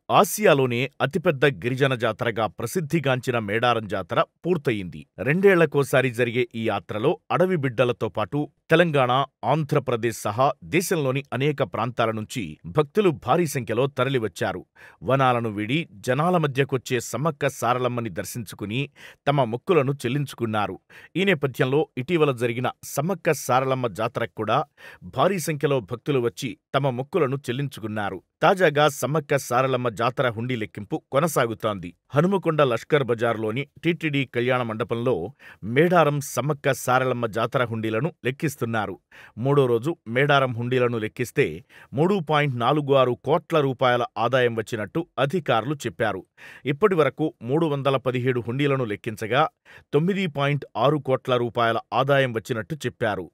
ఆసియాలోనే అతిపెద్ద గిరిజన జాతరగా ప్రసిద్ధిగాంచిన మేడారం జాతర పూర్తయింది. రెండేళ్లకోసారి జరిగే ఈ యాత్రలో అడవి బిడ్డలతో పాటు తెలంగాణ, ఆంధ్రప్రదేశ్ సహా దేశంలోని అనేక ప్రాంతాల నుంచి భక్తులు భారీ సంఖ్యలో తరలివచ్చారు. వనాలను వీడి జనాల మధ్యకొచ్చే సమ్మక్క సారలమ్మని దర్శించుకుని తమ మొక్కులను చెల్లించుకున్నారు. ఈ నేపథ్యంలో ఇటీవల జరిగిన సమ్మక్క సారలమ్మ జాతరకు కూడా భారీ సంఖ్యలో భక్తులు వచ్చి తమ మొక్కులను చెల్లించుకున్నారు. తాజాగా సమ్మక్క సారలమ్మ జాతర హుండీ లెక్కింపు కొనసాగుతోంది. హనుమకొండ లష్కర్ బజారులోని టీటీడీ కళ్యాణ మండపంలో మేడారం సమ్మక్క సారలమ్మ జాతర హుండీలను లెక్కిస్తున్నారు. మూడో రోజు మేడారం హుండీలను లెక్కిస్తే 3.46 కోట్ల రూపాయల ఆదాయం వచ్చినట్టు అధికారులు చెప్పారు. ఇప్పటివరకు 317 హుండీలను లెక్కించగా 9.6 కోట్ల రూపాయల ఆదాయం వచ్చినట్టు చెప్పారు.